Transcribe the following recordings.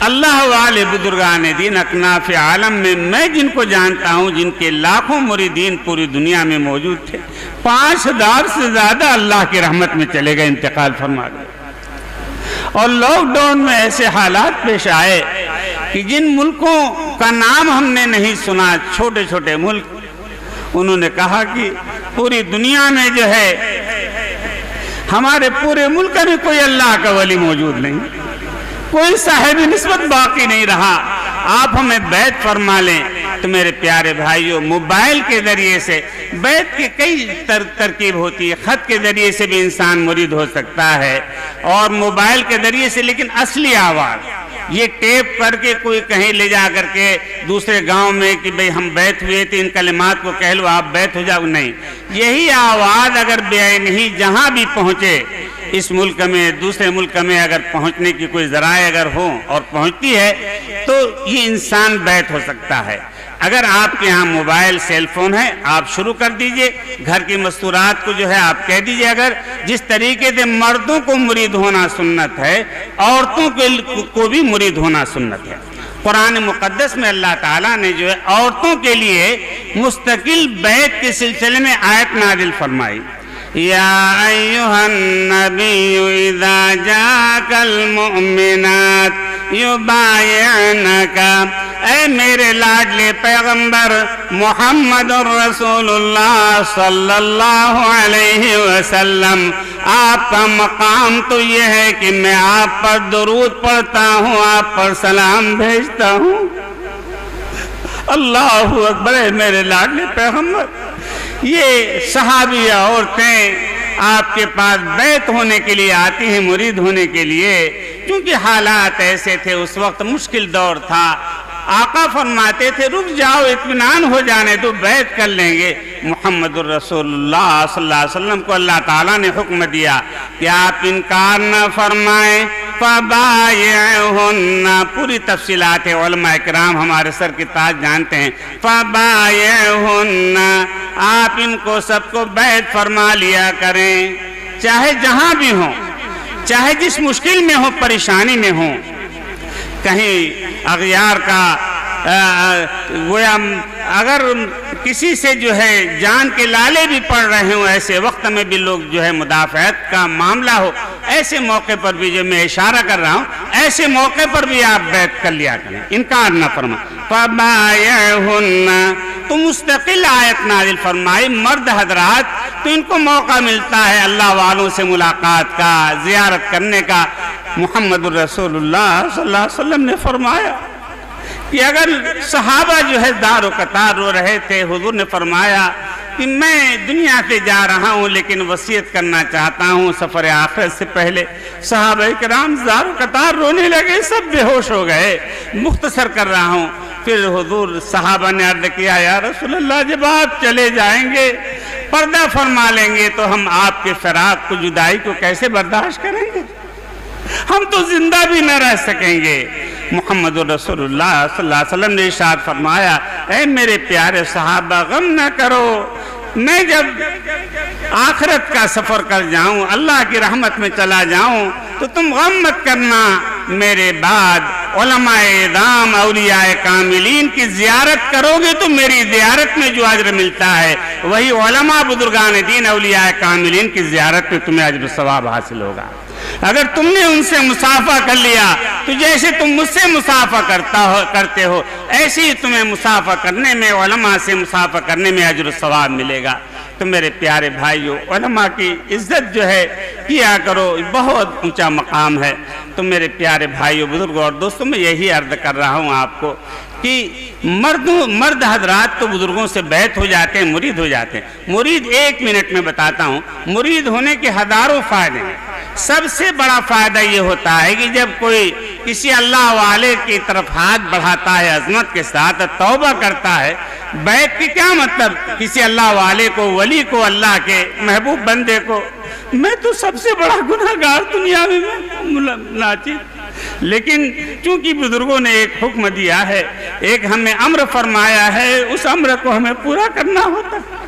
اللہ والے بزرگان دین اکناف عالم میں میں جن کو جانتا ہوں، جن کے لاکھوں مریدین پوری دنیا میں موجود تھے، 5000 سے زیادہ اللہ کی رحمت میں چلے گئے، انتقال فرما گئے۔ اور لاک ڈاؤن میں ایسے حالات پیش آئے کہ جن ملکوں کا نام ہم نے نہیں سنا، چھوٹے چھوٹے ملک، انہوں نے کہا کہ پوری دنیا میں جو ہے ہمارے پورے ملک میں کوئی اللہ کا ولی موجود نہیں، کوئی صاحب نسبت باقی نہیں رہا، آپ ہمیں بیعت فرما لیں۔ تو میرے پیارے بھائیوں، موبائل کے ذریعے سے بیعت کی کئی ترکیب ہوتی ہے، خط کے ذریعے سے بھی انسان مرید ہو سکتا ہے، اور موبائل کے ذریعے سے، لیکن اصلی آواز یہ ٹیپ کر کے کوئی کہیں لے جا کر کے دوسرے گاؤں میں کہ بھئی ہم بیعت ہوئے تھے، ان کلمات کو کہہ لو آپ بیعت ہو جاؤ، نہیں، یہی آواز اگر بعین ہی جہاں بھی پہنچے، اس ملک میں دوسرے ملک میں اگر پہنچنے کی کوئی ذرائع اگر ہوں اور پہنچتی ہے تو یہ انسان بیعت ہو سکتا ہے۔ اگر آپ کے ہاں موبائل سیل فون ہے، آپ شروع کر دیجئے، گھر کی مستورات کو جو ہے آپ کہہ دیجئے، اگر جس طریقے سے مردوں کو مرید ہونا سنت ہے، عورتوں کو بھی مرید ہونا سنت ہے۔ قرآن مقدس میں اللہ تعالیٰ نے جو ہے عورتوں کے لیے مستقل بیعت کے سلسلے میں آیت نازل فرمائی، یا ایہا النبی اذا جاک المؤمنات یبایعنک، اے میرے لاڈلے پیغمبر محمد الرسول اللہ صلی اللہ علیہ وسلم، آپ کا مقام تو یہ ہے کہ میں آپ پر درود پڑھتا ہوں، آپ پر سلام بھیجتا ہوں۔ اللہ اکبر، اے میرے لاڈلے پیغمبر، یہ صحابی عورتیں آپ کے پاس بیعت ہونے کے لیے آتی ہیں، مرید ہونے کے لیے، کیونکہ حالات ایسے تھے، اس وقت مشکل دور تھا۔ آقا فرماتے تھے رک جاؤ، اطمینان ہو جانے دو، بیعت کر لیں گے۔ محمد الرسول اللہ صلی اللہ علیہ وسلم کو اللہ تعالیٰ نے حکم دیا کہ آپ انکار نہ فرمائیں، فبایعہن، پوری تفصیلات علماء کرام ہمارے سر کے تاج جانتے ہیں، فبایعہن، آپ ان کو سب کو بیعت فرما لیا کریں، چاہے جہاں بھی ہوں، چاہے جس مشکل میں ہوں، پریشانی میں ہوں، کہیں اغیار کا گویا اگر کسی سے جو ہے جان کے لالے بھی پڑ رہے ہوں، ایسے وقت میں بھی لوگ جو ہے مدافعت کا معاملہ ہو، ایسے موقع پر بھی جو میں اشارہ کر رہا ہوں، ایسے موقع پر بھی آپ بیعت کر لیا کریں، انکار نہ فرمائیں۔ فبایعہن، تو مستقل آیت نازل فرمائی، مرد حضرات تو ان کو موقع ملتا ہے اللہ والوں سے ملاقات کا، زیارت کرنے کا۔ محمد الرسول اللہ صلی اللہ علیہ وسلم نے فرمایا کہ اگر صحابہ جو ہے دار و قطار رو رہے تھے، حضور نے فرمایا کہ میں دنیا سے جا رہا ہوں لیکن وصیت کرنا چاہتا ہوں سفر آخرت سے پہلے۔ صحابہ کرام دار و قطار رونے لگے، سب بے ہوش ہو گئے۔ مختصر کر رہا ہوں، پھر حضور صحابہ نے عرض کیا یا رسول اللہ، جب آپ چلے جائیں گے، پردہ فرما لیں گے، تو ہم آپ کے فراق کو، جدائی کو کیسے برداشت کریں گے؟ ہم تو زندہ بھی نہ رہ سکیں گے۔ محمد رسول اللہ صلی اللہ علیہ وسلم نے ارشاد فرمایا، اے میرے پیارے صحابہ، غم نہ کرو، میں جب آخرت کا سفر کر جاؤں، اللہ کی رحمت میں چلا جاؤں، تو تم غم مت کرنا، میرے بعد علماء اعظام، اولیاء کاملین کی زیارت کرو گے تو میری زیارت میں جو اجر ملتا ہے، وہی علماء بزرگان دین، اولیاء کاملین کی زیارت میں تمہیں اجر ثواب حاصل ہوگا۔ اگر تم نے ان سے مصافحہ کر لیا تو جیسے تم مجھ سے مصافحہ کرتے ہو، ایسے ہی تمہیں مصافحہ کرنے میں، علماء سے مصافحہ کرنے میں اجر و ثواب ملے گا۔ تو میرے پیارے بھائیو، علماء کی عزت جو ہے کیا کرو، بہت اونچا مقام ہے۔ تو میرے پیارے بھائیو، بزرگوں اور دوستوں، میں یہی عرض کر رہا ہوں آپ کو کہ مرد حضرات تو بزرگوں سے بیعت ہو جاتے ہیں، مرید ہو جاتے ہیں۔ مرید، ایک منٹ میں بتاتا ہوں، مرید ہونے کے ہزاروں فائدے ہیں۔ سب سے بڑا فائدہ یہ ہوتا ہے کہ جب کوئی کسی اللہ والے کی طرف ہاتھ بڑھاتا ہے، عظمت کے ساتھ توبہ کرتا ہے، بیعت کی کیا مطلب؟ کسی اللہ والے کو، ولی کو، اللہ کے محبوب بندے کو، میں تو سب سے بڑا گناہگار دنیا میں ناچیز، لیکن چونکہ بزرگوں نے ایک حکم دیا ہے، ایک ہمیں امر فرمایا ہے، اس امر کو ہمیں پورا کرنا ہوتا ہے۔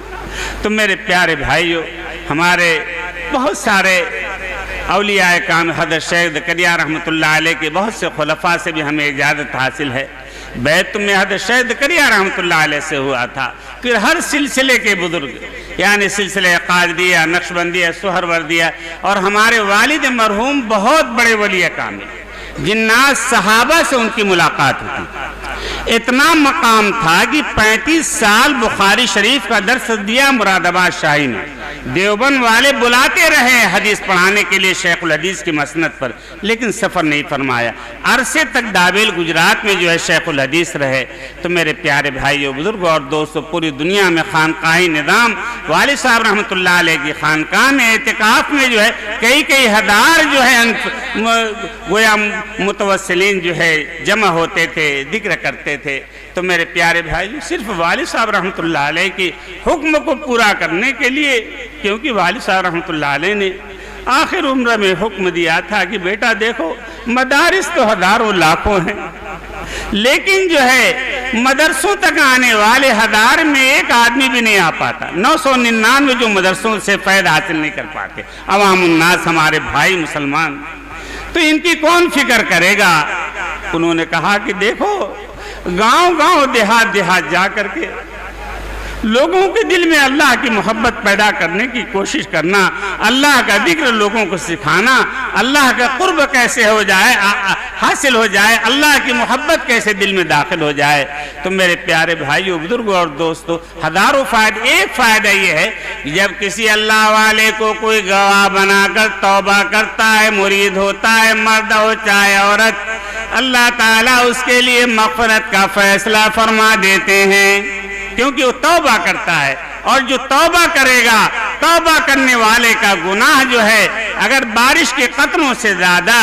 تو میرے پیارے بھائیوں، ہمارے بہت سارے اولیاء کام حضرت شیخ زکریا رحمۃ اللہ علیہ کے بہت سے خلفاء سے بھی ہمیں اجازت حاصل ہے۔ بیت میں حضرت شیخ زکریا رحمۃ اللہ علیہ سے ہوا تھا، پھر ہر سلسلے کے بزرگ یعنی سلسلہ قادریہ، نقشبندیہ، سہروردیہ اور ہمارے والد مرحوم بہت بڑے ولی کامل جنات صحابہ سے ان کی ملاقات ہوتی۔ اتنا مقام تھا کہ 35 سال بخاری شریف کا درس دیا مراد آباد شاہی میں۔ دیوبند والے بلاتے رہے حدیث پڑھانے کے لیے شیخ الحدیث کی مسند پر، لیکن سفر نہیں فرمایا۔ عرصے تک دابل گجرات میں جو ہے شیخ الحدیث رہے۔ تو میرے پیارے بھائیو، بزرگوں اور دوستو، پوری دنیا میں خانقاہی نظام والد صاحب رحمۃ اللہ علیہ کی خانقاہ میں اعتکاف میں جو ہے کئی ہزار جو ہے گویا متوسلین جو ہے جمع ہوتے تھے، ذکر کرتے تھے۔ تو میرے پیارے بھائی، صرف والد صاحب رحمۃ اللہ علیہ کی حکم کو پورا کرنے کے لیے، کیونکہ والد صاحب رحمۃ اللہ علیہ نے آخر عمر میں حکم دیا تھا کہ بیٹا دیکھو، مدارس تو ہزاروں لاکھوں ہیں، لیکن جو ہے مدرسوں تک آنے والے ہزار میں ایک آدمی بھی نہیں آ پاتا۔ 999 جو مدرسوں سے فائدہ حاصل نہیں کر پاتے عوام الناس، ہمارے بھائی مسلمان، تو ان کی کون فکر کرے گا؟ انہوں نے کہا کہ دیکھو، گاؤں دیہات جا کر کے لوگوں کے دل میں اللہ کی محبت پیدا کرنے کی کوشش کرنا، اللہ کا ذکر لوگوں کو سکھانا، اللہ کا قرب کیسے ہو جائے، حاصل ہو جائے، اللہ کی محبت کیسے دل میں داخل ہو جائے۔ تو میرے پیارے بھائیوں، بزرگوں اور دوستوں، ہزاروں فائدے، ایک فائدہ یہ ہے کہ جب کسی اللہ والے کو کوئی گواہ بنا کر توبہ کرتا ہے، مرید ہوتا ہے، مرد ہو چاہے عورت، اللہ تعالیٰ اس کے لیے مغفرت کا فیصلہ فرما دیتے ہیں، کیونکہ وہ توبہ کرتا ہے۔ اور جو توبہ کرے گا، توبہ کرنے والے کا گناہ جو ہے، اگر بارش کے قطروں سے زیادہ،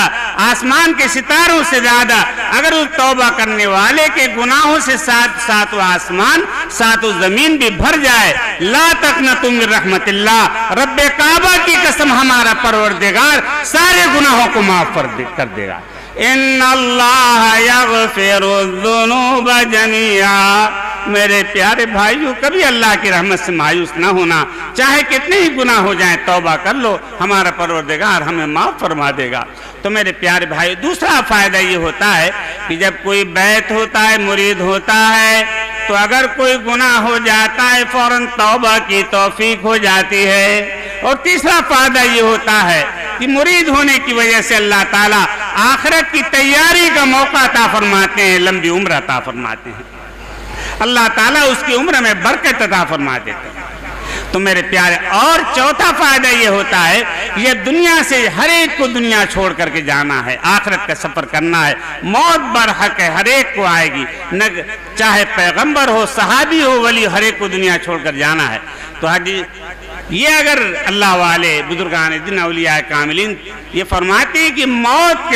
آسمان کے ستاروں سے زیادہ، اگر اس توبہ کرنے والے کے گناہوں سے ساتھ آسمان، ساتھ زمین بھی بھر جائے، لا تقنطوا من رحمت اللہ، رب کعبہ کی قسم، ہمارا پروردگار سارے گناہوں کو معاف کر دے گا۔ ان اللہ یغفر الذنوب جميعا۔ میرے پیارے بھائیو، کبھی اللہ کی رحمت سے مایوس نہ ہونا، چاہے کتنے ہی گناہ ہو جائیں، توبہ کر لو، ہمارا پروردگار ہمیں معاف فرما دے گا۔ تو میرے پیارے بھائی، دوسرا فائدہ یہ ہوتا ہے کہ جب کوئی بیعت ہوتا ہے، مرید ہوتا ہے، تو اگر کوئی گناہ ہو جاتا ہے فوراً توبہ کی توفیق ہو جاتی ہے۔ اور تیسرا فائدہ یہ ہوتا ہے کہ مرید ہونے کی وجہ سے اللہ تعالیٰ آخرت کی تیاری کا موقع عطا فرماتے ہیں، لمبی عمر عطا فرماتے ہیں، اللہ تعالیٰ اس کی عمر میں برکت عطا فرما دیتے ہیں۔ تو میرے پیارے، اور چوتھا فائدہ یہ ہوتا ہے، یہ دنیا سے ہر ایک کو دنیا چھوڑ کر کے جانا ہے، آخرت کا سفر کرنا ہے، موت برحق ہے، ہر ایک کو آئے گی، چاہے پیغمبر ہو، صحابی ہو، ولی، ہر ایک کو دنیا چھوڑ کر جانا ہے۔ تو یہ اگر اللہ والے بزرگان دین، اولیاء کاملین یہ فرماتے ہیں کہ موت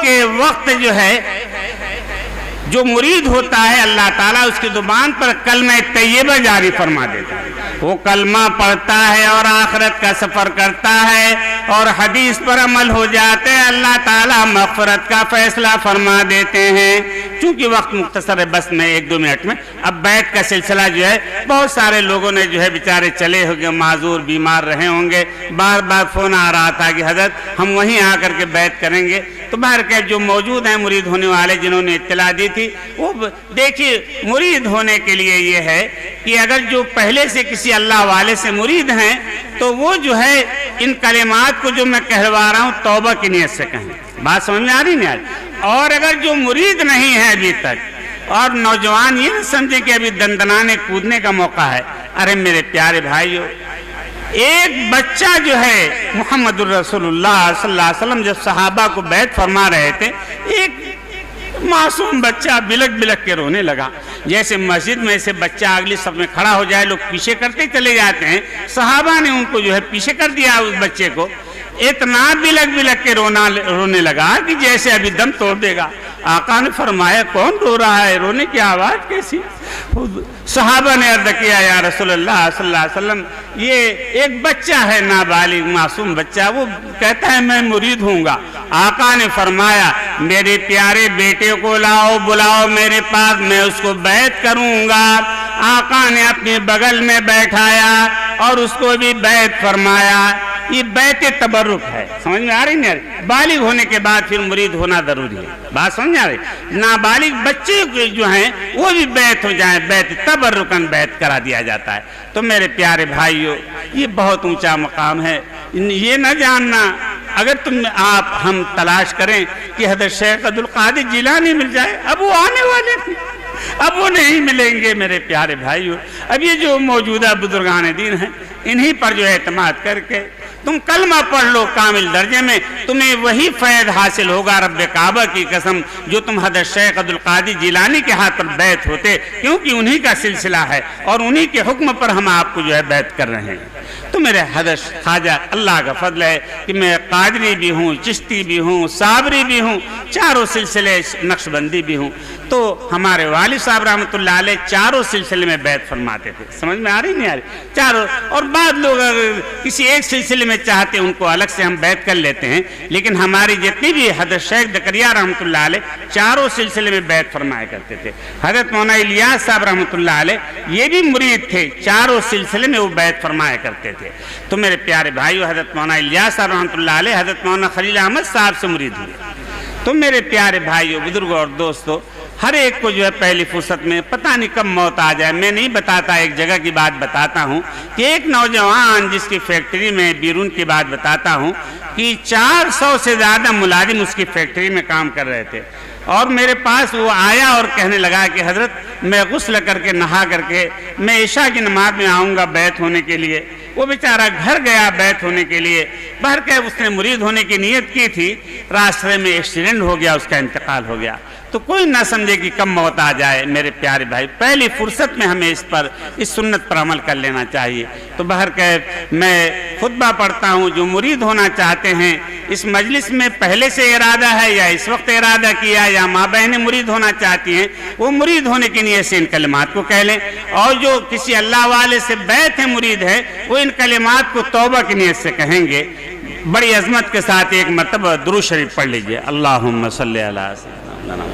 کے وقت جو ہے، جو مرید ہوتا ہے، اللہ تعالیٰ اس کی زبان پر کلمہ طیبہ جاری فرما دیتا ہے، وہ کلمہ پڑھتا ہے اور آخرت کا سفر کرتا ہے اور حدیث پر عمل ہو جاتے ہیں، اللہ تعالیٰ مغفرت کا فیصلہ فرما دیتے ہیں۔ چونکہ وقت مختصر ہے، بس میں 1-2 منٹ میں، اب بیعت کا سلسلہ جو ہے، بہت سارے لوگوں نے جو ہے بیچارے چلے ہوں گے، معذور، بیمار رہے ہوں گے، بار بار فون آ رہا تھا کہ حضرت ہم وہیں آ کر کے بیعت کریں گے۔ تو باہر کے جو موجود ہیں مرید ہونے والے، جنہوں نے اطلاع دی تھی، وہ دیکھیے، مرید ہونے کے لیے یہ ہے کہ اگر جو پہلے سے کسی اللہ والے سے مرید ہیں، تو وہ جو ہے ان کلمات کو جو میں کہلوا رہا ہوں توبہ کی نیت سے کہیں۔ بات سمجھ میں آ رہی نہیں؟ اور اگر جو مرید نہیں ہے ابھی تک، اور نوجوان یہ نہ سمجھے کہ ابھی دندنانے کودنے کا موقع ہے، ارے میرے پیارے بھائیو، ایک بچہ جو ہے، محمد الرسول اللہ صلی اللہ علیہ وسلم جب صحابہ کو بیعت فرما رہے تھے، ایک معصوم بچہ بلک کے رونے لگا۔ جیسے مسجد میں سے بچہ اگلی صف میں کھڑا ہو جائے، لوگ پیچھے کرتے چلے جاتے ہیں، صحابہ نے ان کو جو ہے پیچھے کر دیا، اس بچے کو اتنا بلک کے رونے لگا کہ جیسے ابھی دم توڑ دے گا۔ آقا نے فرمایا، کون رو رہا ہے؟ رونے کی آواز کیسی؟ صحابہ نے عرض کیا، یا رسول اللہ صلی اللہ علیہ وسلم، یہ ایک بچہ ہے، نابالغ معصوم بچہ، وہ کہتا ہے میں مرید ہوں گا۔ آقا نے فرمایا، میرے پیارے بیٹے کو لاؤ، بلاؤ میرے پاس، میں اس کو بیعت کروں گا۔ آقا نے اپنے بغل میں بیٹھایا اور اس کو بھی بیعت فرمایا۔ یہ بیت تبرک ہے. سمجھ میں آ رہی نہیں؟ بالغ ہونے کے بعد پھر مرید ہونا ضروری ہے. بات سمجھ آ رہی؟ نابالغ بچے جو ہیں وہ بھی بیت ہو جائیں، بیت تبرکن بیت کرا دیا جاتا ہے. تو میرے پیارے بھائیو، یہ بہت اونچا مقام ہے. یہ نہ جاننا اگر ہم تلاش کریں کہ حضرت شیخ عبدالقادر جیلانی مل جائے، اب وہ آنے والے ہیں، اب وہ نہیں ملیں گے میرے پیارے بھائیو. اب یہ جو موجودہ بزرگان دین ہیں، انہی پر جو اعتماد کر کے تم کلمہ پڑھ لو کامل درجے میں، تمہیں وہی فیض حاصل ہوگا رب کعبہ کی قسم جو تم حضرت شیخ عبدالقادر جیلانی کے ہاتھ پر بیعت ہوتے، کیونکہ انہی کا سلسلہ ہے اور انہی کے حکم پر ہم آپ کو جو ہے بیعت کر رہے ہیں. تو میرے حضرت خواجہ اللہ کا فضل ہے کہ میں قادری بھی ہوں، چشتی بھی ہوں، صابری بھی ہوں، چاروں سلسلے نقشبندی بھی ہوں. تو ہمارے والد صاحب رحمۃ اللہ علیہ چاروں سلسلے میں بیعت فرماتے تھے. سمجھ میں آ رہی نہیں آ رہی؟ چاروں. اور بعض لوگ اگر کسی ایک سلسلے میں چاہتے ان کو الگ سے ہم بیعت کر لیتے ہیں، لیکن ہماری جتنی بھی حضرت شیخ زکریا رحمۃ اللہ علیہ چاروں سلسلے میں بیعت فرمایا کرتے تھے. حضرت مولانا الیاس صاحب رحمۃ اللہ علیہ یہ بھی مرید تھے، چاروں سلسلے میں وہ بیعت فرمایا کرتے تھے. تو میرے پیارے بھائیو، حضرت مولانا الیاس صاحب رحمۃ اللہ علیہ حضرت مولانا خلیل احمد صاحب سے مرید ہوئے. تو میرے پیارے بھائیو، بزرگوں اور دوستو، ہر ایک کو جو ہے پہلی فرصت میں پتہ نہیں کب موت آ جائے. میں نہیں بتاتا، ایک جگہ کی بات بتاتا ہوں کہ ایک نوجوان جس کی فیکٹری میں بیرون کی بات بتاتا ہوں کہ 400 سے زیادہ ملازم اس کی فیکٹری میں کام کر رہے تھے. اور میرے پاس وہ آیا اور کہنے لگا کہ حضرت میں غسل کر کے نہا کر کے میں عشاء کی نماز میں آؤں گا بیعت ہونے کے لیے. وہ بیچارہ گھر گیا بیعت ہونے کے لیے. باہر کہ اس نے مرید ہونے کی نیت کی تھی، راستے میں ایکسیڈنٹ ہو گیا، اس کا انتقال ہو گیا. تو کوئی نہ سمجھے کہ کم موت آ جائے. میرے پیارے بھائی، پہلی فرصت میں ہمیں اس سنت پر عمل کر لینا چاہیے. تو باہر کہ میں خطبہ پڑھتا ہوں، جو مرید ہونا چاہتے ہیں اس مجلس میں پہلے سے ارادہ ہے یا اس وقت ارادہ کیا یا ماں بہنیں مرید ہونا چاہتی ہیں، وہ مرید ہونے کی نیت سے ان کلمات کو کہہ لیں. اور جو کسی اللہ والے سے بیعت ہے، مرید ہے، وہ ان کلمات کو توبہ کی نیت سے کہیں گے. بڑی عظمت کے ساتھ ایک مرتبہ درود شریف پڑھ لیجئے. اللہم صلی علی سیدنا.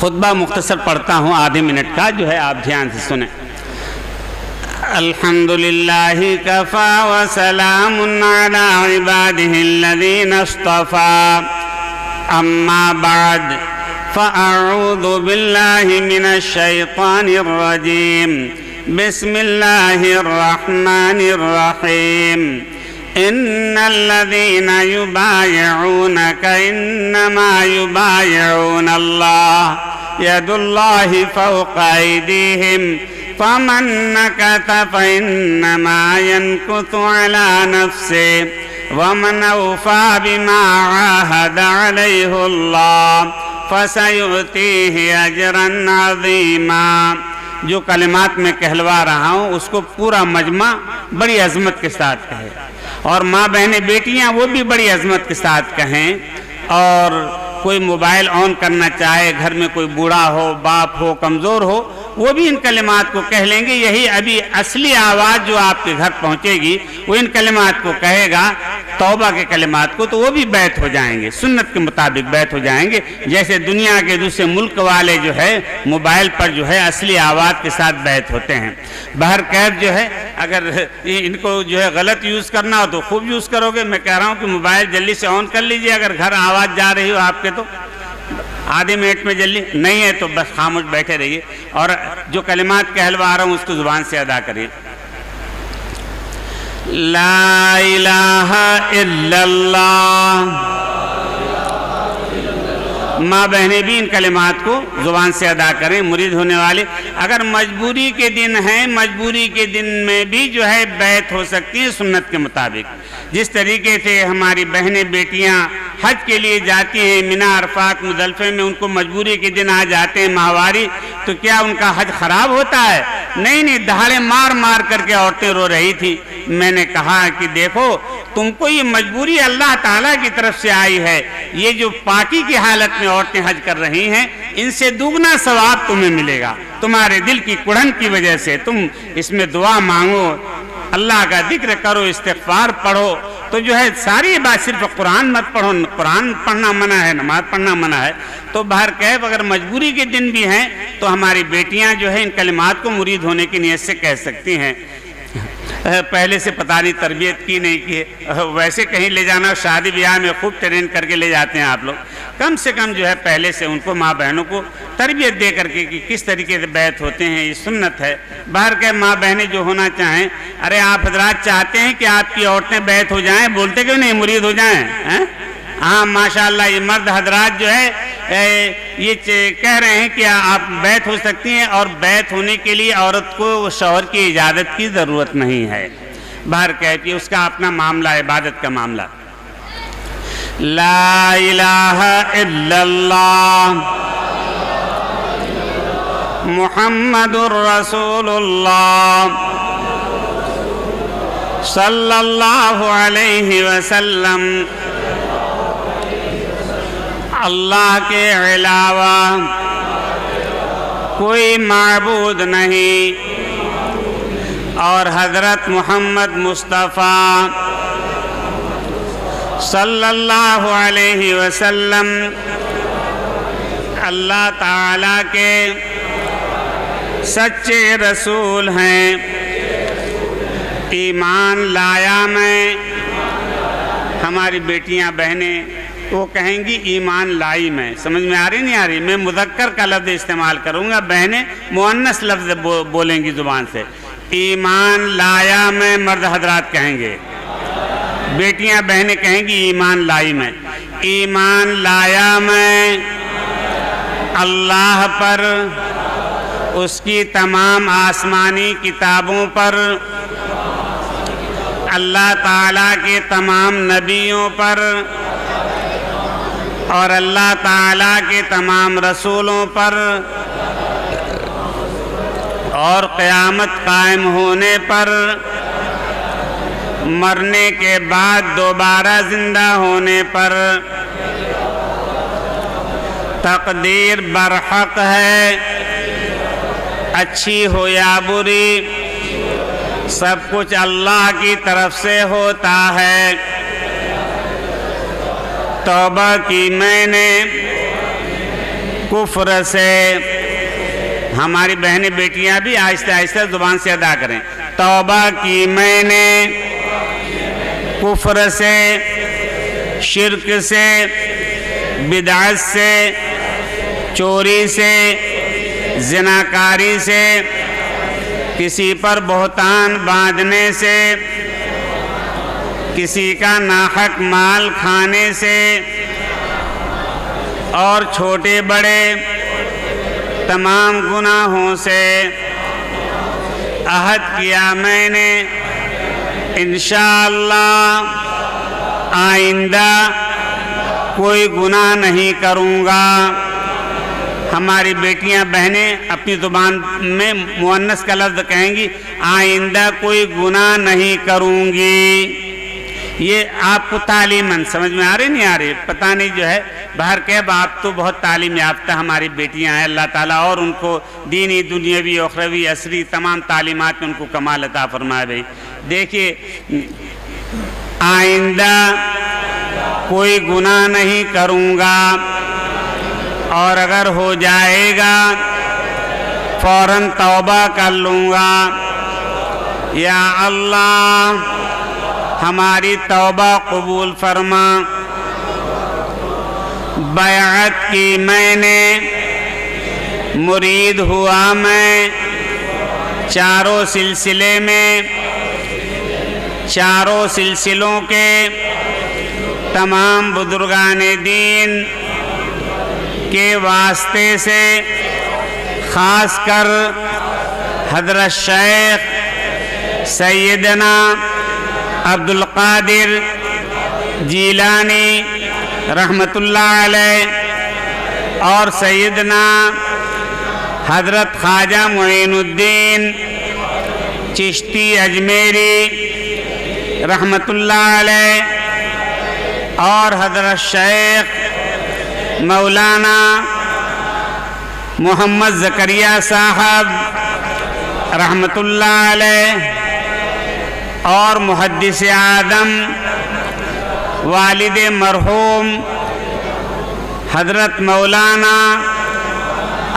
خطبہ مختصر پڑھتا ہوں، آدھے منٹ کا جو ہے، آپ دھیان سے سنیں. الحمدللہ کفا وسلام علی عبادہ الذین اصطفى. اما بعد فاعوذ باللہ من الشیطان الرجیم. بسم اللہ الرحمن الرحیم. ان الذين يبايعونك انما يبايعون الله يد الله فوق ايديهم فمن نكث فانما ينكث على نفسه ومن اوفى بما عاهد عليه الله فسيؤتيه اجرا عظيما. جو کلمات میں کہلوا رہا ہوں اس کو پورا مجمع بڑی عظمت کے ساتھ کہے، اور ماں بہنیں بیٹیاں وہ بھی بڑی عظمت کے ساتھ کہیں. اور کوئی موبائل آن کرنا چاہے، گھر میں کوئی بوڑھا ہو، باپ ہو، کمزور ہو، وہ بھی ان کلمات کو کہہ لیں گے. یہی ابھی اصلی آواز جو آپ کے گھر پہنچے گی وہ ان کلمات کو کہے گا، توبہ کے کلمات کو. تو وہ بھی بیعت ہو جائیں گے، سنت کے مطابق بیعت ہو جائیں گے. جیسے دنیا کے دوسرے ملک والے جو ہے موبائل پر جو ہے اصلی آواز کے ساتھ بیعت ہوتے ہیں. بہر کیف جو ہے اگر ان کو جو ہے غلط یوز کرنا ہو تو خوب یوز کرو گے. میں کہہ رہا ہوں کہ موبائل جلدی سے آن کر لیجئے، اگر گھر آواز جا رہی ہو آپ کے تو آدھے منٹ میں جلدی نہیں ہے تو بس خاموش بیٹھے رہیے، اور جو کلمات کہلوا رہا ہوں اس کو زبان سے ادا کریے. لا الہ الا اللہ. ماں بہنیں بھی ان کلمات کو زبان سے ادا کریں. مرید ہونے والے اگر مجبوری کے دن ہیں، مجبوری کے دن میں بھی جو ہے بیعت ہو سکتی ہے سنت کے مطابق. جس طریقے سے ہماری بہنیں بیٹیاں حج کے لیے جاتی ہیں، منی، عرفات، مزدلفہ میں ان کو مجبوری کے دن آ جاتے ہیں ماہواری، تو کیا ان کا حج خراب ہوتا ہے؟ نہیں، دہاڑے مار مار کر کے عورتیں رو رہی تھی. میں نے کہا کہ دیکھو، تم کو یہ مجبوری اللہ تعالیٰ کی طرف سے آئی ہے. یہ جو پاکی کی حالت میں عورتیں حج کر رہی ہیں، ان سے دوگنا ثواب تمہیں ملے گا. تمہارے دل کی کڑھن کی وجہ سے تم اس میں دعا مانگو، اللہ کا ذکر کرو، استغفار پڑھو. تو جو ہے ساری بات صرف قرآن مت پڑھو، قرآن پڑھنا منع ہے، نماز پڑھنا منع ہے. تو بہر کیف اگر مجبوری کے دن بھی ہیں تو ہماری بیٹیاں جو ہے ان کلمات کو مرید ہونے کی نیت سے کہہ سکتی ہیں. پہلے سے پتہ نہیں تربیت کی نہیں کی ہے، ویسے کہیں لے جانا شادی بیاہ میں خوب ٹرین کر کے لے جاتے ہیں آپ لوگ، کم سے کم جو ہے پہلے سے ان کو ماں بہنوں کو تربیت دے کر کے کہ کس طریقے سے بیعت ہوتے ہیں، یہ سنت ہے۔ باہر کے ماں بہنیں جو ہونا چاہیں، ارے آپ حضرات چاہتے ہیں کہ آپ کی عورتیں بیعت ہو جائیں، بولتے کیوں نہیں مرید ہو جائیں؟ ہاں ماشاءاللہ یہ مرد حضرات جو ہے یہ کہہ رہے ہیں کہ آپ بیعت ہو سکتی ہیں، اور بیعت ہونے کے لیے عورت کو شوہر کی اجازت کی ضرورت نہیں ہے۔ باہر کہتی ہے اس کا اپنا معاملہ، عبادت کا معاملہ۔ لا الہ الا اللہ محمد الرسول اللہ صلی اللہ علیہ وسلم، اللہ کے علاوہ کوئی معبود نہیں، اور حضرت محمد مصطفیٰ صلی اللہ علیہ وسلم اللہ تعالیٰ کے سچے رسول ہیں۔ ایمان لایا میں، ہماری بیٹیاں بہنیں وہ کہیں گی ایمان لائی میں، سمجھ میں آ رہی نہیں آ رہی؟ میں مذکر کا لفظ استعمال کروں گا، بہنیں مؤنث لفظ بولیں گی زبان سے۔ ایمان لایا میں مرد حضرات کہیں گے، بیٹیاں بہنیں کہیں گی ایمان لائی میں۔ ایمان لایا میں اللہ پر، اس کی تمام آسمانی کتابوں پر، اللہ تعالیٰ کے تمام نبیوں پر، اور اللہ تعالیٰ کے تمام رسولوں پر، اور قیامت قائم ہونے پر، مرنے کے بعد دوبارہ زندہ ہونے پر، تقدیر برحق ہے، اچھی ہو یا بری سب کچھ اللہ کی طرف سے ہوتا ہے۔ توبہ کی میں نے کفر سے، ہماری بہنیں بیٹیاں بھی آہستہ آہستہ زبان سے ادا کریں۔ توبہ کی میں نے کفر سے، شرک سے، بدعت سے، چوری سے، زناکاری سے، کسی پر بہتان باندھنے سے، کسی کا ناحق مال کھانے سے، اور چھوٹے بڑے تمام گناہوں سے عہد کیا میں نے انشاءاللہ آئندہ کوئی گناہ نہیں کروں گا۔ ہماری بیٹیاں بہنیں اپنی زبان میں مؤنث کا لفظ کہیں گی آئندہ کوئی گناہ نہیں کروں گی۔ یہ آپ کو تعلیماً سمجھ میں آ رہی نہیں آ رہی؟ پتہ نہیں جو ہے باہر کے آپ تو بہت تعلیم یافتہ ہماری بیٹیاں ہیں، اللہ تعالیٰ اور ان کو دینی دنیاوی اخروی عصری تمام تعلیمات میں ان کو کمال عطا فرمائے بھائی۔ دیکھیے آئندہ کوئی گناہ نہیں کروں گا، اور اگر ہو جائے گا فوراً توبہ کر لوں گا۔ یا اللہ ہماری توبہ قبول فرما۔ بیعت کی میں نے، مرید ہوا میں چاروں سلسلے میں، چاروں سلسلوں کے تمام بزرگان دین کے واسطے سے، خاص کر حضرت شیخ سیدنا عبد القادر جیلانی رحمت اللہ علیہ، اور سیدنا حضرت خواجہ معین الدین چشتی اجمیری رحمت اللہ علیہ، اور حضرت شیخ مولانا محمد زکریا صاحب رحمت اللہ علیہ، اور محدث اعظم والد مرحوم حضرت مولانا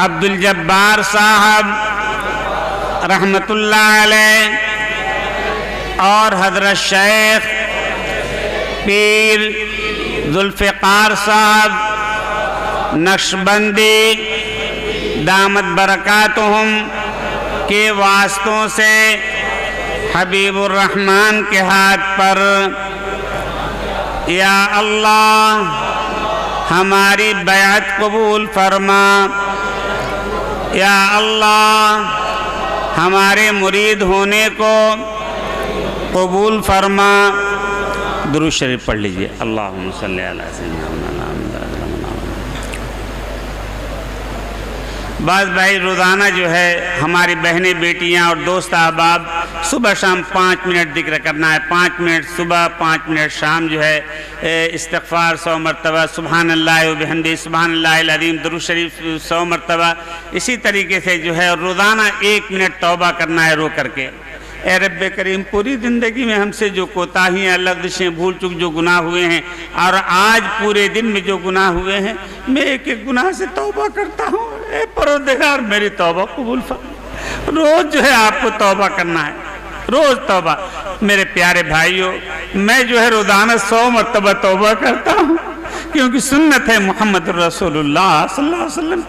عبد الجبار صاحب رحمت اللہ علیہ، اور حضرت شیخ پیر ذوالفقار صاحب نقشبندی دامت برکاتہم کے واسطوں سے حبیب الرحمن کے ہاتھ پر یا اللہ ہماری بیعت قبول فرما، یا اللہ ہمارے مرید ہونے کو قبول فرما۔ درود شریف پڑھ لیجئے۔ اللہم صلی علی سیدنا محمد۔ بعض بھائی روزانہ جو ہے ہماری بہنیں بیٹیاں اور دوست احباب صبح شام 5 منٹ ذکر کرنا ہے، 5 منٹ صبح 5 منٹ شام جو ہے استغفار 100 مرتبہ، سبحان اللہ و بحمدہ، سبحان اللہ العظیم، درود شریف 100 مرتبہ، اسی طریقے سے جو ہے روزانہ 1 منٹ توبہ کرنا ہے رو کر کے۔ اے رب کریم پوری زندگی میں ہم سے جو کوتاہیاں، لغزشیں، بھول چک جو گناہ ہوئے ہیں اور آج پورے دن میں جو گناہ ہوئے ہیں، میں ایک ایک گناہ سے توبہ کرتا ہوں، اے پروردگار میری توبہ قبول فرما۔ روز جو ہے آپ کو توبہ کرنا ہے، روز توبہ۔ میرے پیارے بھائیوں، میں جو ہے روزانہ 100 مرتبہ توبہ کرتا ہوں، کیونکہ سنت ہے محمد رسول اللہ صلی اللہ علیہ وسلم،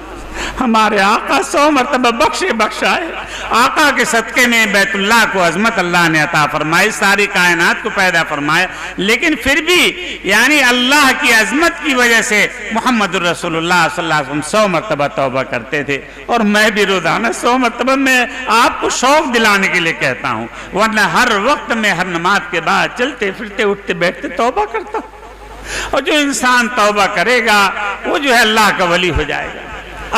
ہمارے آقا 100 مرتبہ بخشائے۔ آقا کے صدقے میں بیت اللہ کو عظمت اللہ نے عطا فرمائی، ساری کائنات کو پیدا فرمایا، لیکن پھر بھی یعنی اللہ کی عظمت کی وجہ سے محمد رسول اللہ صلی اللہ علیہ وسلم 100 مرتبہ توبہ کرتے تھے، اور میں بھی روزانہ 100 مرتبہ میں آپ کو شوق دلانے کے لیے کہتا ہوں، ورنہ ہر وقت میں ہر نماز کے بعد چلتے پھرتے اٹھتے بیٹھتے توبہ کرتا ہوں۔ اور جو انسان توبہ کرے گا وہ جو ہے اللہ کا ولی ہو جائے گا،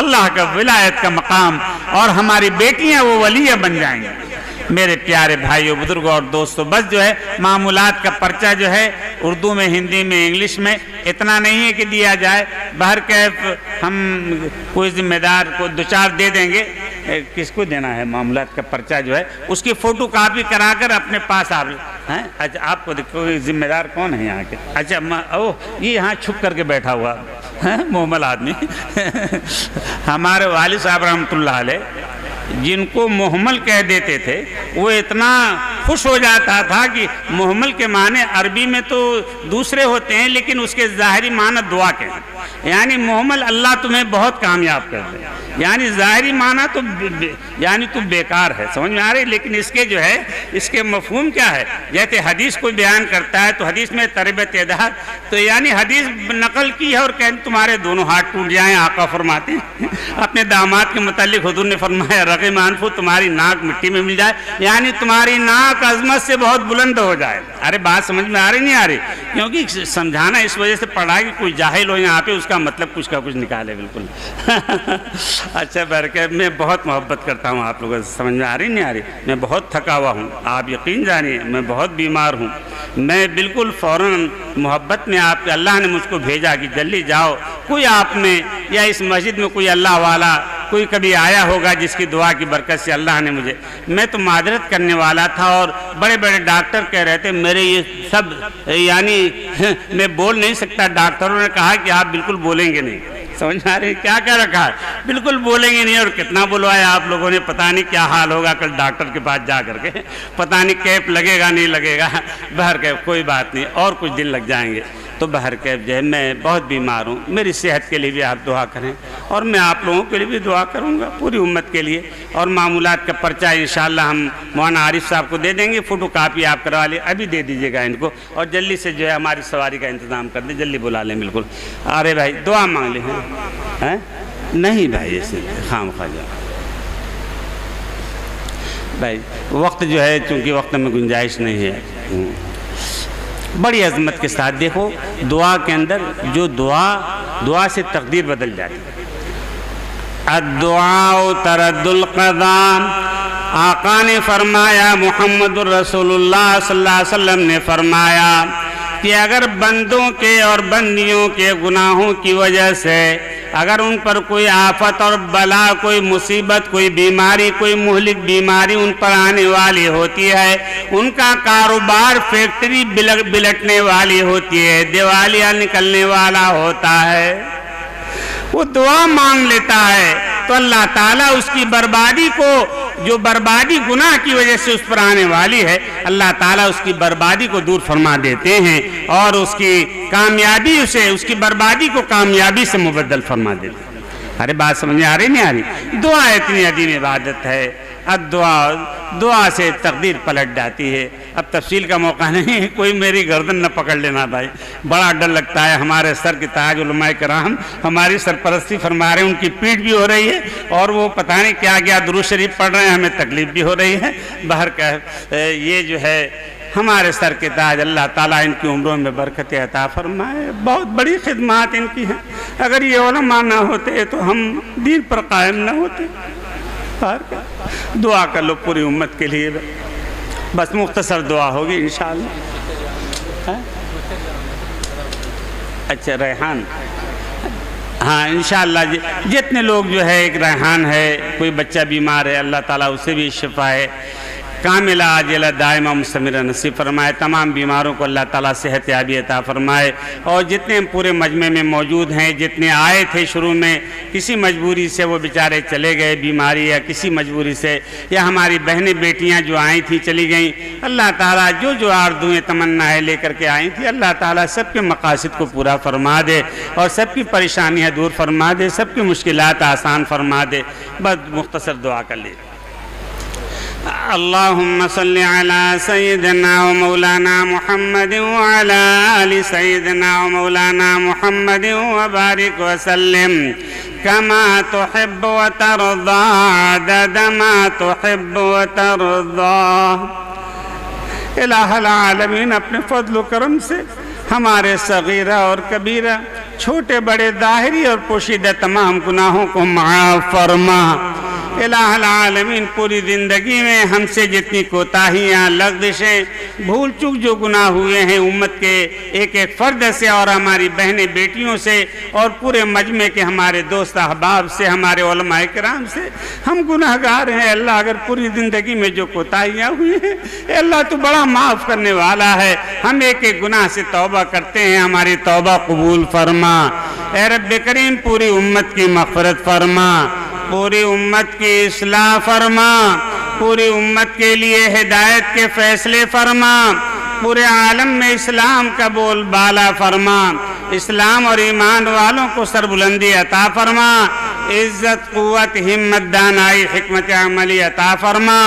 اللہ کا ولایت کا مقام، اور ہماری بیٹیاں وہ ولیہ بن جائیں گی۔ میرے پیارے بھائیوں، بزرگوں اور دوستوں، بس جو ہے معمولات کا پرچہ جو ہے اردو میں، ہندی میں، انگلش میں اتنا نہیں ہے کہ دیا جائے، بہرکیف ہم کوئی ذمہ دار کو 2-4 دے دیں گے۔ کس کو دینا ہے معاملات کا پرچہ جو ہے، اس کی فوٹو کاپی کرا کر اپنے پاس آپ ہیں۔ اچھا آپ کو دیکھو ذمہ دار کون ہے یہاں کے؟ اچھا یہ یہاں چھپ کر کے بیٹھا ہوا محمل آدمی ہمارے والد صاحب رحمۃ اللہ علیہ جن کو محمل کہہ دیتے تھے، وہ اتنا خوش ہو جاتا تھا کہ محمل کے معنی عربی میں تو دوسرے ہوتے ہیں، لیکن اس کے ظاہری معنی دعا کے ہیں، یعنی محمل اللہ تمہیں بہت کامیاب کر دے، یعنی ظاہری معنی تو یعنی تو بیکار ہے، سمجھ میں آ رہی، لیکن اس کے جو ہے اس کے مفہوم کیا ہے؟ جیسے حدیث کو بیان کرتا ہے تو حدیث میں تربت ادہر، تو یعنی حدیث نقل کی ہے اور کہ تمہارے دونوں ہاتھ ٹوٹ جائیں، آقا فرماتے ہیں اپنے داماد کے متعلق حضور نے فرمایا رغم انفو، تمہاری ناک مٹی میں مل جائے، یعنی تمہاری ناک عظمت سے بہت بلند ہو جائے۔ ارے بات سمجھ میں آ رہی نہیں آ رہی؟ کیونکہ سمجھانا اس وجہ سے پڑھا کہ کوئی جاہل ہو یہاں پہ اس کا مطلب کچھ کا کچھ نکالے بالکل اچھا برکہ میں بہت محبت کرتا ہوں آپ لوگوں سے، سمجھ میں آ رہی نہیں آ رہی؟ میں بہت تھکا ہوا ہوں، آپ یقین جانیے میں بہت بیمار ہوں، میں بالکل فوراً محبت میں آپ کے اللہ نے مجھ کو بھیجا کہ جلدی جاؤ، کوئی آپ میں یا اس مسجد میں کوئی اللہ والا کوئی کبھی آیا ہوگا جس کی دعا کی برکت سے اللہ نے مجھے، میں تو معذرت کرنے والا تھا اور بڑے بڑے ڈاکٹر کہہ رہے تھے میرے یہ سب یعنی میں بول نہیں سکتا، ڈاکٹروں نے کہا کہ آپ بالکل بولیں گے نہیں، سمجھ آ رہی کیا کہہ رکھا ہے؟ بالکل بولیں گے نہیں، اور کتنا بلوایا آپ لوگوں نے، پتہ نہیں کیا حال ہوگا کل ڈاکٹر کے پاس جا کر کے، پتہ نہیں کیپ لگے گا نہیں لگے گا، بہرکیف کوئی بات نہیں، اور کچھ دن لگ جائیں گے، تو بہرکیف جو ہے میں بہت بیمار ہوں، میری صحت کے لیے بھی آپ دعا کریں، اور میں آپ لوگوں کے لیے بھی دعا کروں گا پوری امت کے لیے، اور معمولات کا پرچہ انشاءاللہ ہم مولانا عارف صاحب کو دے دیں گے، فوٹو کاپی آپ کروا لیں، ابھی دے دیجیے گا ان کو، اور جلدی سے جو ہے ہماری سواری کا انتظام کر دیں، جلدی بلا لیں بالکل۔ ارے بھائی دعا مانگ لیں، ہیں نہیں بھائی ایسے خام خواہ جاؤ بھائی، وقت جو ہے چونکہ وقت میں گنجائش نہیں ہے، بڑی عظمت کے ساتھ دیکھو دعا کے اندر جو دعا سے تقدیر بدل جاتی ہے۔ الدعاء ترد القضاء، آقا نے فرمایا، محمد الرسول اللہ صلی اللہ علیہ وسلم نے فرمایا کہ اگر بندوں کے اور بندیوں کے گناہوں کی وجہ سے اگر ان پر کوئی آفت اور بلا، کوئی مصیبت، کوئی بیماری، کوئی مہلک بیماری ان پر آنے والی ہوتی ہے، ان کا کاروبار فیکٹری بلٹنے والی ہوتی ہے، دیوالیہ نکلنے والا ہوتا ہے، وہ دعا مانگ لیتا ہے تو اللہ تعالیٰ اس کی بربادی کو جو بربادی گناہ کی وجہ سے اس پر آنے والی ہے، اللہ تعالیٰ اس کی بربادی کو دور فرما دیتے ہیں اور اس کی کامیابی اس کی بربادی کو کامیابی سے مبدل فرما دیتے ہیں۔ ارے بات سمجھ میں آ رہی نہیں آ رہی؟ دعا اتنی عظیم عبادت ہے، اب دعا سے تقدیر پلٹ جاتی ہے۔ اب تفصیل کا موقع نہیں، کوئی میری گردن نہ پکڑ لینا بھائی، بڑا ڈر لگتا ہے۔ ہمارے سر کے تاج علماء کرام ہماری سرپرستی فرما رہے ہیں، ان کی پیٹ بھی ہو رہی ہے اور وہ پتہ نہیں کیا درود شریف پڑھ رہے ہیں، ہمیں تکلیف بھی ہو رہی ہے۔ یہ جو ہے ہمارے سر کے تاج، اللہ تعالیٰ ان کی عمروں میں برکت عطا فرمائے، بہت بڑی خدمات ان کی ہیں۔ اگر یہ علماء نہ ہوتے تو ہم دین پر قائم نہ ہوتے۔ دعا کر لو پوری امت کے لیے، بس مختصر دعا ہوگی انشاءاللہ۔ اچھا ریحان، ہاں انشاءاللہ جتنے لوگ جو ہے، ایک ریحان ہے، کوئی بچہ بیمار ہے، اللہ تعالیٰ اسے بھی شفا ہے کاملہ عاجلہ دائمہ مستمرہ نصیب فرمائے، تمام بیماروں کو اللہ تعالیٰ صحت یابی عطا فرمائے، اور جتنے پورے مجمع میں موجود ہیں، جتنے آئے تھے شروع میں، کسی مجبوری سے وہ بیچارے چلے گئے، بیماری یا کسی مجبوری سے، یا ہماری بہنیں بیٹیاں جو آئی تھیں چلی گئیں، اللہ تعالیٰ جو آرزوئیں تمنائیں لے کر کے آئی تھیں، اللہ تعالیٰ سب کے مقاصد کو پورا فرما دے اور سب کی پریشانیاں دور فرما دے، سب کی مشکلات آسان فرما دے۔ بس مختصر دعا کر لیں۔ اللهم صل على سيدنا ومولانا محمد وعلى آل سيدنا ومولانا محمد وبارك وسلم كما تحب وترضى عدد ما تحب وترضى۔ الہ العالمین اپنے فضل و کرم سے ہمارے صغیرہ اور کبیرہ، چھوٹے بڑے ظاہری اور پوشیدہ تمام گناہوں کو معاف فرما۔ الہ العالمین پوری زندگی میں ہم سے جتنی کوتاہیاں، لغزشیں، بھول چوک جو گناہ ہوئے ہیں امت کے ایک ایک فرد سے اور ہماری بہنیں بیٹیوں سے اور پورے مجمع کے ہمارے دوست احباب سے، ہمارے علماء کرام سے، ہم گناہگار ہیں اللہ۔ اگر پوری زندگی میں جو کوتاہیاں ہوئی ہیں، اے اللہ تو بڑا معاف کرنے والا ہے، ہم ایک ایک گناہ سے توبہ کرتے ہیں، ہماری توبہ قبول فرما۔ اے رب کریم پوری امت کی مغفرت فرما، پوری امت کی اصلاح فرما، پوری امت کے لیے ہدایت کے فیصلے فرما، پورے عالم میں اسلام کا بول بالا فرما، اسلام اور ایمان والوں کو سربلندی عطا فرما، عزت قوت ہمت دانائی حکمت عملی عطا فرما،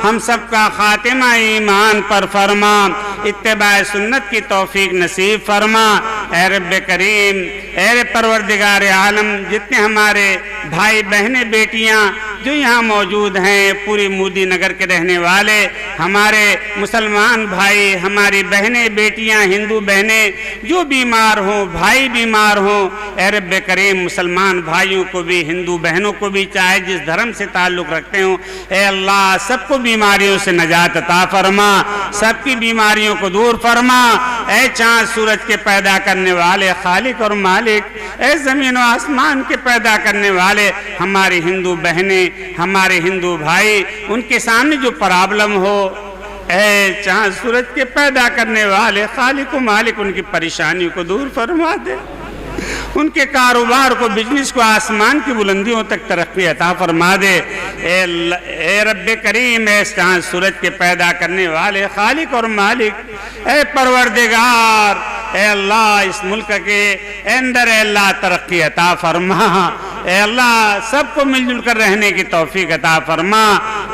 ہم سب کا خاتمہ ایمان پر فرما، اتباع سنت کی توفیق نصیب فرما۔ اے رب کریم، اے پروردگار عالم، جتنے ہمارے بھائی بہنیں بیٹیاں جو یہاں موجود ہیں، پوری مودی نگر کے رہنے والے ہمارے مسلمان بھائی، ہماری بہنیں بیٹیاں، ہندو بہنیں جو بیمار ہوں، بھائی بیمار ہوں، اے رب کریم مسلمان بھائیوں کو بھی، ہندو بہنوں کو بھی، چاہے جس دھرم سے تعلق رکھتے ہوں، اے اللہ سب کو بیماریوں سے نجات عطا فرما، سب کی بیماریوں کو دور فرما۔ اے چاند سورج کے پیدا کرنے والے خالق اور مالک، اے زمین و آسمان کے پیدا کرنے والے، ہماری ہندو بہنیں، ہمارے ہندو بھائی، ان کے سامنے جو پرابلم ہو، اے چاند سورج کے پیدا کرنے والے خالق و مالک، ان کی پریشانیوں کو دور فرما دے، ان کے کاروبار کو، بزنس کو آسمان کی بلندیوں تک ترقی عطا فرما دے۔ اے رب کریم، اے چاند سورج کے پیدا کرنے والے خالق اور مالک، اے پروردگار، اے اللہ اس ملک کے اندر اے اللہ ترقی عطا فرما، اے اللہ سب کو مل جل کر رہنے کی توفیق عطا فرما،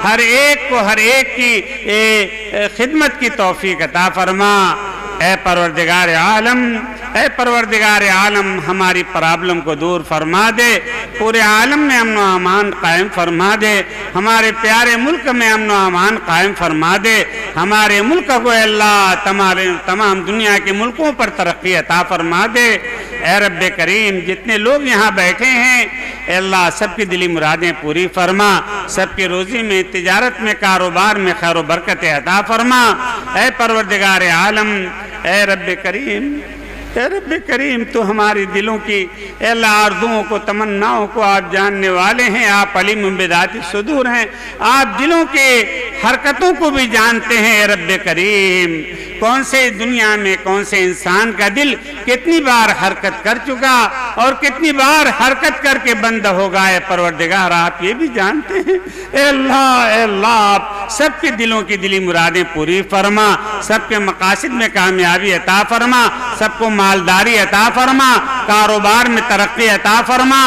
ہر ایک کو ہر ایک کی خدمت کی توفیق عطا فرما۔ اے پروردگار عالم، اے پروردگار عالم، ہماری پرابلم کو دور فرما دے، پورے عالم میں امن و امان قائم فرما دے، ہمارے پیارے ملک میں امن و امان قائم فرما دے، ہمارے ملک کو اے اللہ تمام دنیا کے ملکوں پر ترقی عطا فرما دے۔ اے رب کریم، جتنے لوگ یہاں بیٹھے ہیں، اے اللہ سب کی دلی مرادیں پوری فرما، سب کی روزی میں، تجارت میں، کاروبار میں خیر و برکت عطا فرما۔ اے پروردگار عالم، اے رب کریم، اے رب کریم تو ہماری دلوں کی اے اللہ آرزوؤں کو تمناؤں کو آپ جاننے والے ہیں، آپ علیم بذات الصدور ہیں، آپ دلوں کے حرکتوں کو بھی جانتے ہیں۔ اے رب کریم کون سے دنیا میں کون سے انسان کا دل کتنی بار حرکت کر چکا اور کتنی بار حرکت کر کے بند ہوگا، اے پروردگار آپ یہ بھی جانتے ہیں۔ اے اللہ آپ سب کے دلوں کی دلی مرادیں پوری فرما، سب کے مقاصد میں کامیابی عطا فرما، سب کو مالداری عطا فرما، کاروبار میں ترقی عطا فرما۔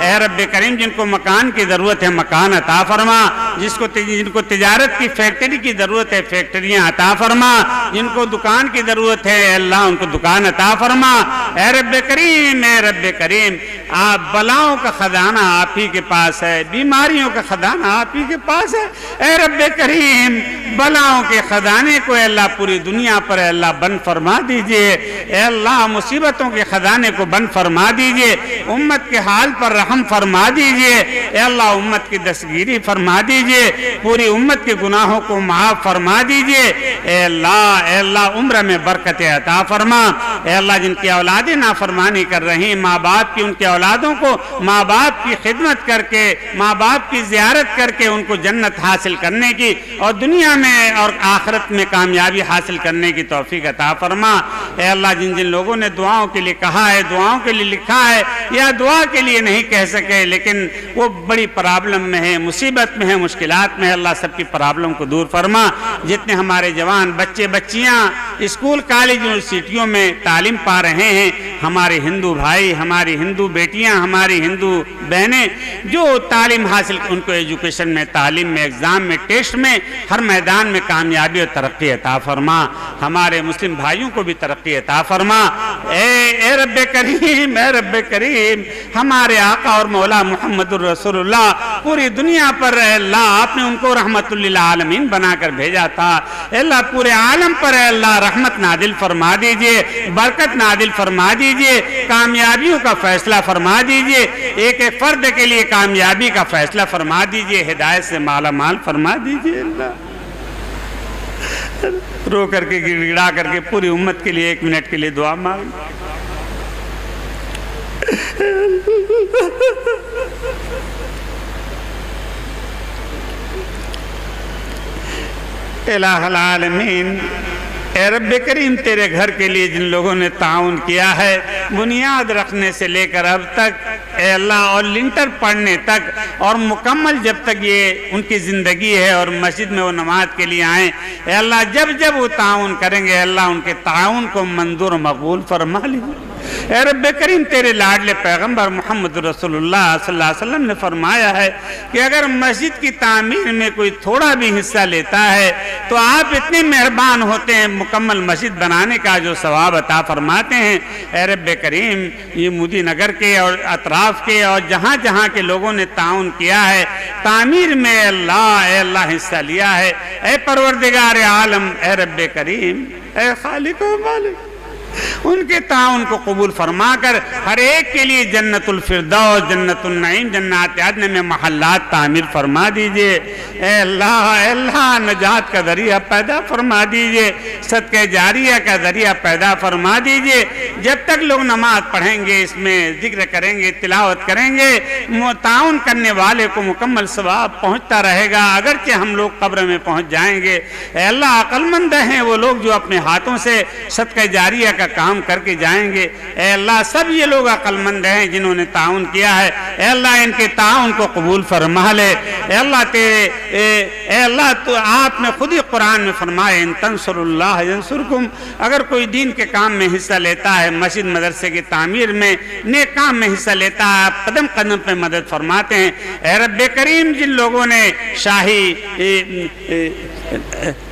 اے رب کریم جن کو مکان کی ضرورت ہے مکان عطا فرما، جن کو تجارت کی فیکٹری کی ضرورت ہے فیکٹریاں عطا فرما، جن کو دکان کی ضرورت ہے اے اللہ ان کو دکان عطا فرما۔ اے رب کریم آپ بلاؤں کا خزانہ آپ ہی کے پاس ہے، بیماریوں کا خزانہ آپ ہی کے پاس ہے۔ اے رب کریم بلاؤں کے خزانے کو اے اللہ پوری دنیا پر اے اللہ بند فرما دیجئے، اے اللہ مصیبتوں کے خزانے کو بند فرما دیجئے، امت کے حال پر رحم فرما دیجئے، اے اللہ امت کی دستگیری فرما دیجئے، پوری امت کے گناہوں کو معاف فرما دیجئے۔ اے اللہ عمر میں برکت عطا فرما۔ اے اللہ جن کی اولادیں نافرمانی کر رہی ہیں ماں باپ کی، ان کے اولادوں کو ماں باپ کی خدمت کر کے ماں باپ کی زیارت کر کے ان کو جنت حاصل کرنے کی اور دنیا میں اور آخرت میں کامیابی حاصل کرنے کی توفیق عطا فرما۔ اے اللہ جن جن لوگوں نے دعاؤں کے لیے کہا ہے، دعاؤں کے لیے لکھا ہے یا دعا کے لیے نہیں کہہ سکے لیکن وہ بڑی پرابلم میں ہے، مصیبت میں ہے، مشکلات میں ہے، اللہ سب کی پرابلم کو دور فرما۔ جتنے ہمارے جوان بچے بچیاں اسکول کالج یونیورسٹیوں میں تعلیم پا رہے ہیں، ہمارے ہندو بھائی، ہماری ہندو بیٹیاں، ہماری ہندو بہنیں جو تعلیم حاصل ان کو ایجوکیشن میں، تعلیم میں، ایگزام میں، ٹیسٹ میں، ہر میدان میں کامیابی اور ترقی عطا فرما۔ ہمارے مسلم بھائیوں کو بھی ترقی عطا فرما۔ اے رب کریم ہمارے آقا اور مولا محمد الرسول اللہ پوری دنیا پر اے اللہ آپ نے ان کو رحمت للعالمین بنا کر بھیجا تھا۔ اے اللہ پورے عالم پر اے اللہ رحمت نازل فرما دیجئے، برکت نازل فرما دیجئے، کامیابیوں کا فیصلہ فرما دیجئے، ایک ایک فرد کے لیے کامیابی کا فیصلہ فرما دیجئے، ہدایت سے مالا مال فرما دیجئے۔ اللہ رو کر کے گڑ گڑا کر کے پوری امت کے لیے 1 منٹ کے لیے دعا مانگ۔ الہ العالمین اے رب کریم تیرے گھر کے لیے جن لوگوں نے تعاون کیا ہے بنیاد رکھنے سے لے کر اب تک اے اللہ اور لنٹر پڑھنے تک اور مکمل جب تک یہ ان کی زندگی ہے اور مسجد میں وہ نماز کے لیے آئیں اے اللہ جب وہ تعاون کریں گے اللہ ان کے تعاون کو منظور و مقبول فرما لیجیے۔ اے رب کریم تیرے لاڈلے پیغمبر محمد رسول اللہ صلی اللہ علیہ وسلم نے فرمایا ہے کہ اگر مسجد کی تعمیر میں کوئی تھوڑا بھی حصہ لیتا ہے تو آپ اتنے مہربان ہوتے ہیں مکمل مسجد بنانے کا جو ثواب عطا فرماتے ہیں۔ اے رب کریم یہ مودی نگر کے اور اطراف کے اور جہاں جہاں کے لوگوں نے تعاون کیا ہے تعمیر میں اے اللہ حصہ لیا ہے، اے پروردگار عالم اے رب کریم اے خالق و مالک ان کے تعاون کو قبول فرما کر ہر ایک کے لیے جنت الفردوس، جنت النعیم، جنات عدن میں محلات تعمیر فرما دیجئے۔ اے اللہ نجات کا ذریعہ پیدا فرما دیجئے، صدقہ جاریہ کا ذریعہ پیدا فرما دیجئے۔ جب تک لوگ نماز پڑھیں گے اس میں ذکر کریں گے تلاوت کریں گے تعاون کرنے والے کو مکمل ثواب پہنچتا رہے گا اگرچہ ہم لوگ قبر میں پہنچ جائیں گے۔ اے اللہ عقل مند ہیں وہ لوگ جو اپنے ہاتھوں سے صدقہ جاریہ کا کام کر کے جائیں گے۔ اے اللہ سب یہ لوگ عقل مند ہیں جنہوں نے تعاون کیا ہے، اے اللہ ان کے تعاون کو قبول فرما لے۔ اے اللہ تو آپ نے خود ہی قرآن میں فرمایا ان تنصروا اللہ ینصرکم، اگر کوئی دین کے کام میں حصہ لیتا ہے مسجد مدرسے کی تعمیر میں نیک کام میں حصہ لیتا ہے آپ قدم قدم پہ مدد فرماتے ہیں۔ اے رب کریم جن لوگوں نے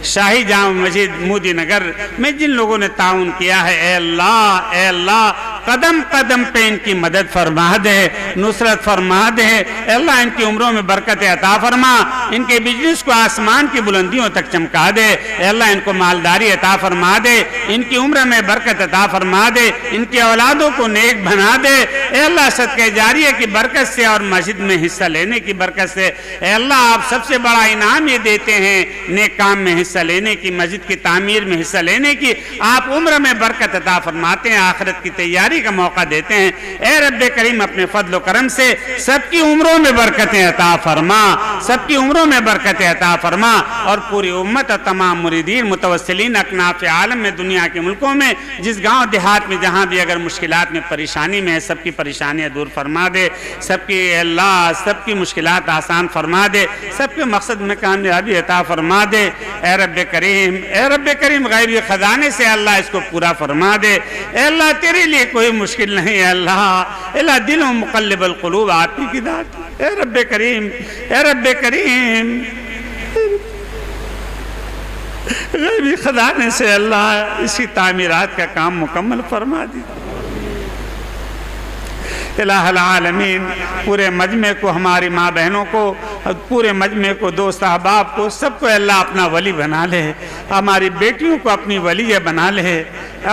شاہی جامع مسجد مودی نگر میں جن لوگوں نے تعاون کیا ہے اے اللہ قدم قدم پہ ان کی مدد فرما دے، نصرت فرما دے، اے اللہ ان کی عمروں میں برکت عطا فرما، ان کے بزنس کو آسمان کی بلندیوں تک چمکا دے، اے اللہ ان کو مالداری عطا فرما دے، ان کی عمر میں برکت عطا فرما دے، ان کی اولادوں کو نیک بنا دے، اے اللہ صدقہ جاریہ کی برکت سے اور مسجد میں حصہ لینے کی برکت سے، اے اللہ آپ سب سے بڑا انعام یہ دیتے ہیں نیک کام میں حصہ لینے کی، مسجد کی تعمیر میں حصہ لینے کی، آپ عمر میں برکت عطا فرماتے ہیں، آخرت کی تیاری کا موقع دیتے ہیں، اے رب کریم اپنے فضل و کرم سے سب کی عمروں میں برکتیں عطا فرما، سب کی عمروں میں برکتیں عطا فرما، اور پوری امت اور تمام مریدین متوسلین اکناف عالم میں دنیا کے ملکوں میں جس گاؤں دیہات میں جہاں بھی اگر مشکلات میں پریشانی میں ہے سب کی پریشانیاں دور فرما دے، سب کی اللہ سب کی مشکلات آسان فرما دے، سب کے مقصد میں کامیابی عطا فرما دے، اے رب کریم غیبی خزانے سے اللہ اس کو پورا فرما دے، اے اللہ تیرے لیے کوئی مشکل نہیں ہے، اللہ دل و مقلب القلوب آپ ہی کی ذات، اے رب کریم غیبی خزانے سے اللہ اسی تعمیرات کا کام مکمل فرما دی۔ الہ العالمین پورے مجمع کو، ہماری ماں بہنوں کو، پورے مجمع کو، دوست احباب کو، سب کو اللہ اپنا ولی بنا لے، ہماری بیٹیوں کو اپنی ولیہ بنا لے،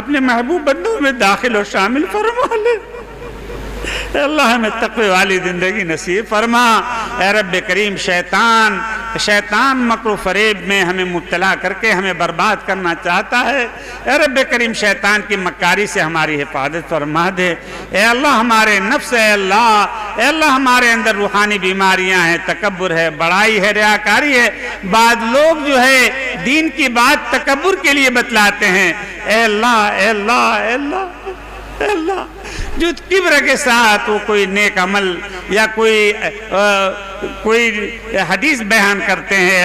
اپنے محبوب بندوں میں داخل و شامل فرما لے، اے اللہ ہمیں تقوی والی زندگی نصیب فرما، اے رب کریم شیطان مکر و فریب میں ہمیں مبتلا کر کے ہمیں برباد کرنا چاہتا ہے، اے رب کریم شیطان کی مکاری سے ہماری حفاظت فرما دے، اے اللہ ہمارے نفس، اے اللہ ہمارے اندر روحانی بیماریاں ہیں، تکبر ہے، بڑائی ہے، ریاکاری ہے، بعض لوگ جو ہے دین کی بات تکبر کے لیے بتلاتے ہیں، اے اللہ جو کبر کے ساتھ وہ کوئی نیک عمل یا کوئی حدیث بیان کرتے ہیں، اے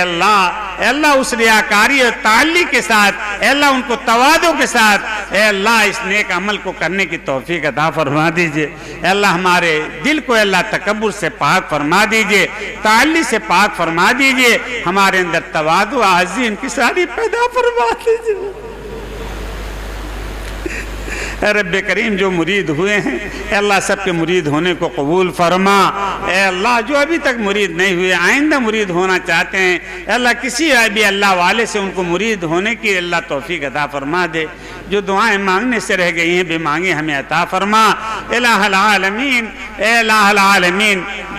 اللہ اس ریاکاری اور تعلی کے ساتھ، اے اللہ ان کو تواضع کے ساتھ، اے اللہ اس نیک عمل کو کرنے کی توفیق عطا فرما دیجئے، اے اللہ ہمارے دل کو اللہ تکبر سے پاک فرما دیجئے، تعلی سے پاک فرما دیجئے، ہمارے اندر تواضع عاجزی انکساری پیدا فرما دیجئے۔ اے رب کریم جو مرید ہوئے ہیں، اے اللہ سب کے مرید ہونے کو قبول فرما، اے اللہ جو ابھی تک مرید نہیں ہوئے آئندہ مرید ہونا چاہتے ہیں، اے اللہ کسی بھی اللہ والے سے ان کو مرید ہونے کی اللہ توفیق عطا فرما دے، جو دعائیں مانگنے سے رہ گئی ہیں بے مانگے ہمیں عطا فرما، الہ العالمین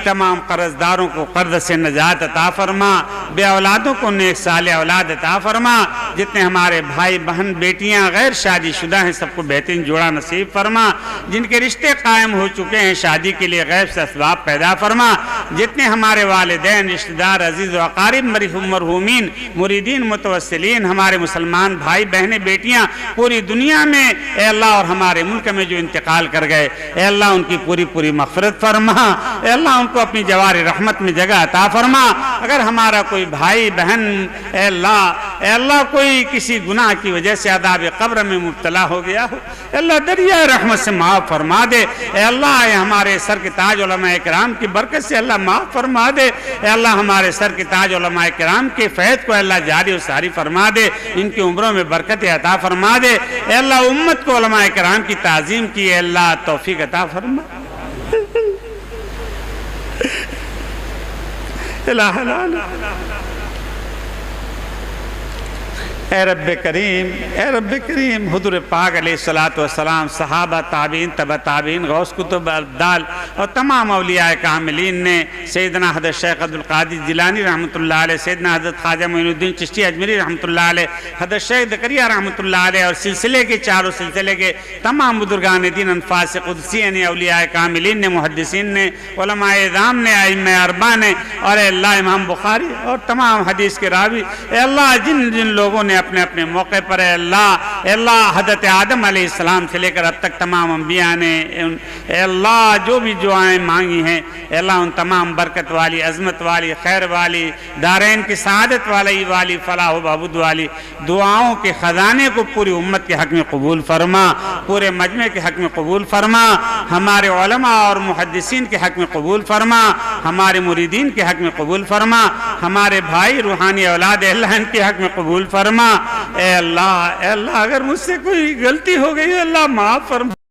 تمام قرض داروں کو قرض سے نجات عطا فرما، بے اولادوں کو نیک صالح اولاد عطا فرما، جتنے ہمارے بھائی بہن بیٹیاں غیر شادی شدہ ہیں سب کو بہترین جوڑا نصیب فرما، جن کے رشتے قائم ہو چکے ہیں شادی کے لیے غیب سے اسباب پیدا فرما، جتنے ہمارے والدین رشتہ دار عزیز و اقارب مرحومین مریدین متوسلین ہمارے مسلمان بھائی بہنیں بیٹیاں پوری دنیا میں، اے اللہ اور ہمارے ملک میں جو انتقال کر گئے، اے اللہ ان کی پوری مغفرت فرما، اے اللہ ان کو اپنی جوار رحمت میں جگہ عطا فرما، اگر ہمارا کوئی بھائی بہن اے اللہ کوئی کسی گناہ کی وجہ سے عذاب قبر میں مبتلا ہو گیا ہو، اے اللہ دریائے رحمت سے معاف فرما دے، اے اللہ ہمارے سر کے تاج علماء کرام کی برکت سے اللہ معاف فرما دے، اے اللہ ہمارے سر کے تاج علماء کرام کے فیض کو اللہ جاری و ساری فرما دے، ان کی عمروں میں برکت عطا فرما دے، اے اللہ امت کو علماء کرام کی تعظیم کی اے اللہ توفیق عطا فرما، الہ العالمین اے رب کریم حضور پاک علیہ السلام صحابہ تابعین تبع تابعین غوث کتب ابدال اور تمام اولیاء کاملین نے سیدنا حضرت شیخ عبدالقادر جیلانی رحمۃ اللہ علیہ، سیدنا حضرت خواجہ معین الدین چشتی اجمیری رحمۃ اللہ علیہ، حضرت شیخ زکریا رحمۃ اللہ علیہ اور سلسلے کے چاروں سلسلے کے تمام بزرگان دین انفاس قدسیہ نے، اولیاء کاملین نے، محدثین نے، علماء اعظام نے، ائمہ اربعہ نے، اور اے اللہ امام بخاری اور تمام حدیث کے راوی، اے اللہ جن لوگوں نے اپنے اپنے موقع پر اے اللہ حضرت آدم علیہ السلام سے لے کر اب تک تمام انبیاء نے اے اللہ جو بھی دعائیں مانگی ہیں، اے اللہ ان تمام برکت والی، عظمت والی، خیر والی، دارین کی سعادت والی، فلاح و بہبود والی دعاؤں کے خزانے کو پوری امت کے حق میں قبول فرما، پورے مجمع کے حق میں قبول فرما، ہمارے علماء اور محدثین کے حق میں قبول فرما، ہمارے مریدین کے حق میں قبول فرما، ہمارے بھائی روحانی اولاد اللہ ان کے حق میں قبول فرما، اے اللہ اگر مجھ سے کوئی غلطی ہو گئی اللہ معاف فرما۔